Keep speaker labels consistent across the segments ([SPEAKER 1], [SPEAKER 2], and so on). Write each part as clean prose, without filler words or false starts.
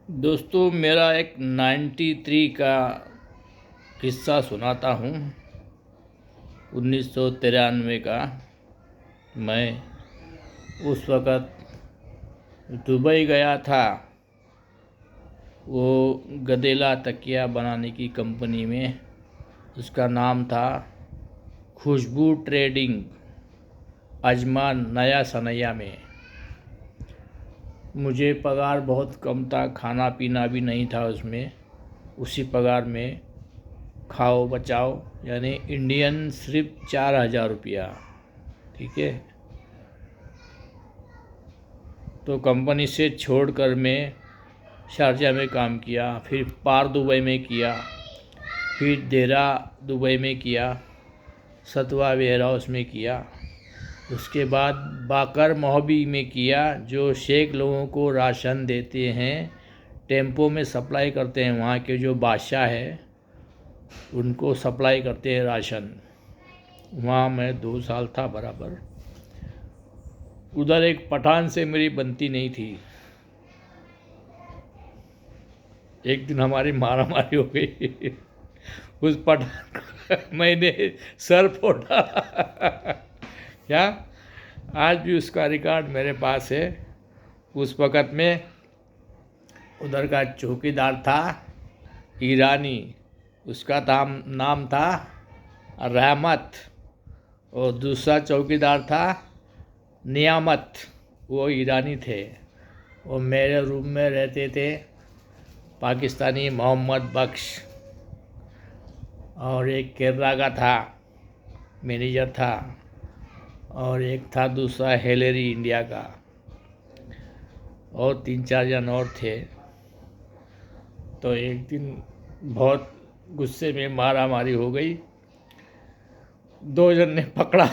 [SPEAKER 1] दोस्तों, मेरा एक 93 का किस्सा सुनाता हूँ। 1993 का। मैं उस वक़्त दुबई गया था, वो गदेला तकिया बनाने की कंपनी में। उसका नाम था खुशबू ट्रेडिंग, अजमान नया सनैया में। मुझे पगार बहुत कम था, खाना पीना भी नहीं था उसमें। उसी पगार में खाओ बचाओ, यानी इंडियन सिर्फ 4,000 रुपया। ठीक है। तो कंपनी से छोड़कर मैं शारजा में काम किया, फिर पार दुबई में किया, फिर देरा दुबई में किया, सतवा वेयर हाउस में किया। उसके बाद बाकर मोहबी में किया, जो शेख लोगों को राशन देते हैं, टेम्पो में सप्लाई करते हैं। वहाँ के जो बादशाह है उनको सप्लाई करते हैं राशन। वहाँ मैं 2 साल था बराबर। उधर एक पठान से मेरी बनती नहीं थी। एक दिन हमारी मारामारी हो गई। उस पठान का मैंने सर फोड़ा। क्या? आज भी उसका रिकॉर्ड मेरे पास है। उस वक़्त में उधर का चौकीदार था ईरानी। उसका नाम था रहमत, और दूसरा चौकीदार था नियामत। वो ईरानी थे। वो मेरे रूम में रहते थे पाकिस्तानी मोहम्मद बख्श, और एक केरला का था, मैनेजर था, और एक था दूसरा हेलेरी इंडिया का, और 3-4 जन और थे। तो एक दिन बहुत गुस्से में मारा मारी हो गई। 2 जन ने पकड़ा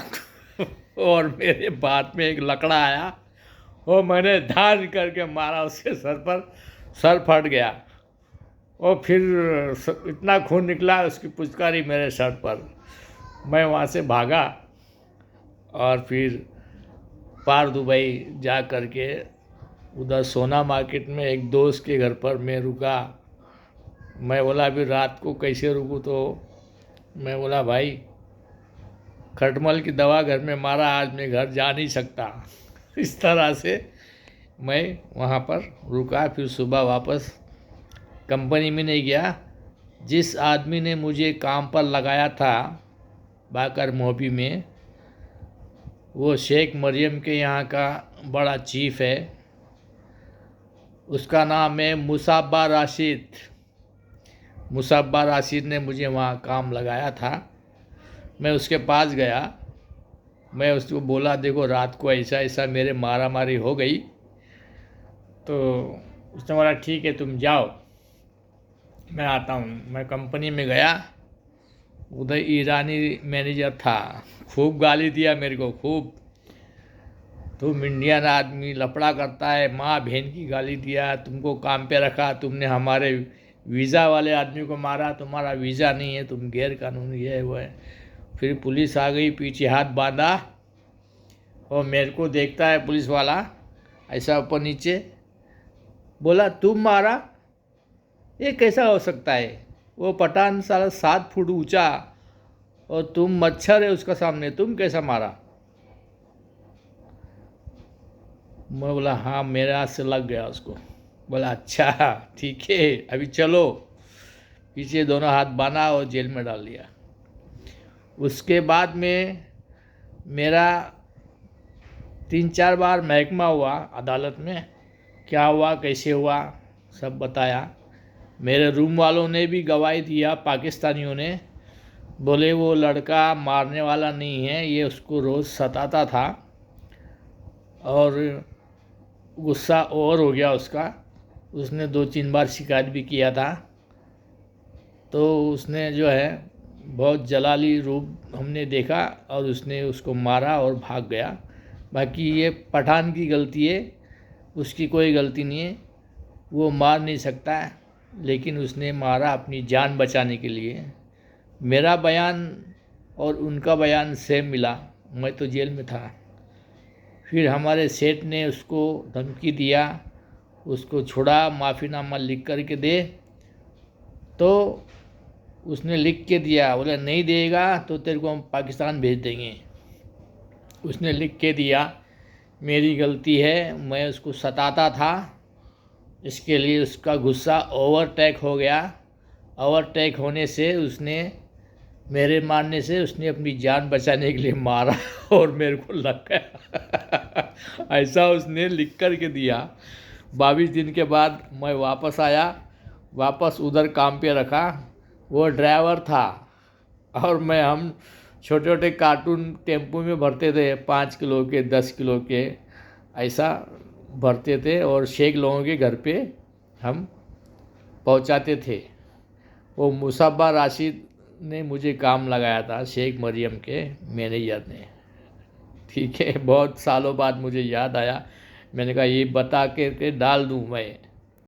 [SPEAKER 1] और मेरे बात में एक लकड़ा आया, वो मैंने धार करके मारा उसके सर पर। सर फट गया, और फिर इतना खून निकला, उसकी पुचकारी मेरे सर पर। मैं वहाँ से भागा, और फिर पार दुबई जा कर के उधर सोना मार्केट में एक दोस्त के घर पर मैं रुका। मैं बोला अभी रात को कैसे रुकूँ, तो मैं बोला भाई खटमल की दवा घर में मारा, आज मैं घर जा नहीं सकता। इस तरह से मैं वहाँ पर रुका। फिर सुबह वापस कंपनी में नहीं गया। जिस आदमी ने मुझे काम पर लगाया था बाकर मोहबी में, वो शेख मरियम के यहाँ का बड़ा चीफ है। उसका नाम है मुसाब्बा राशिद। मुसाब्बा राशिद ने मुझे वहाँ काम लगाया था। मैं उसके पास गया। मैं उसको बोला देखो रात को ऐसा ऐसा मेरे मारा मारी हो गई। तो उसने बोला ठीक है तुम जाओ, मैं आता हूँ। मैं कंपनी में गया। उधर ईरानी मैनेजर था, खूब गाली दिया मेरे को, खूब। तुम इंडियन आदमी लफड़ा करता है, माँ बहन की गाली दिया, तुमको काम पे रखा, तुमने हमारे वीज़ा वाले आदमी को मारा, तुम्हारा वीज़ा नहीं है, तुम गैर कानूनी है वो है। फिर पुलिस आ गई, पीछे हाथ बांधा, और मेरे को देखता है पुलिस वाला ऐसा ऊपर नीचे। बोला तुम मारा? ये कैसा हो सकता है? वो पठान साला 7 फुट ऊंचा, और तुम मच्छर है उसका सामने, तुम कैसा मारा? मैं बोला हाँ मेरे हाथ से लग गया उसको। बोला अच्छा ठीक है अभी चलो। पीछे दोनों हाथ बांधा और जेल में डाल दिया। उसके बाद में मेरा 3-4 बार महकमा हुआ अदालत में। क्या हुआ कैसे हुआ सब बताया। मेरे रूम वालों ने भी गवाही दिया, पाकिस्तानियों ने। बोले वो लड़का मारने वाला नहीं है, ये उसको रोज़ सताता था, और गुस्सा और हो गया उसका। उसने 2-3 बार शिकायत भी किया था। तो उसने जो है बहुत जलाली रूप हमने देखा, और उसने उसको मारा और भाग गया। बाकी ये पठान की गलती है, उसकी कोई गलती नहीं है। वो मार नहीं सकता है, लेकिन उसने मारा अपनी जान बचाने के लिए। मेरा बयान और उनका बयान सेम मिला। मैं तो जेल में था। फिर हमारे सेठ ने उसको धमकी दिया, उसको छुड़ा, माफ़ीनामा लिख कर के दे। तो उसने लिख के दिया, बोला नहीं देगा तो तेरे को हम पाकिस्तान भेज देंगे। उसने लिख के दिया, मेरी गलती है, मैं उसको सताता था, इसके लिए उसका गुस्सा ओवरटेक हो गया। ओवरटेक होने से उसने, मेरे मारने से उसने अपनी जान बचाने के लिए मारा और मेरे को लग गया। ऐसा उसने लिख कर के दिया। 22 दिन के बाद मैं वापस आया, वापस उधर काम पे रखा। वो ड्राइवर था और हम छोटे छोटे कार्टून टेम्पो में भरते थे, 5 किलो के, 10 किलो के, ऐसा भरते थे और शेख लोगों के घर पे हम पहुंचाते थे। वो मुसब्बा राशिद ने मुझे काम लगाया था, शेख मरियम के मैनेजर ने। ठीक है, बहुत सालों बाद मुझे याद आया, मैंने कहा ये बता के डाल दूँ मैं।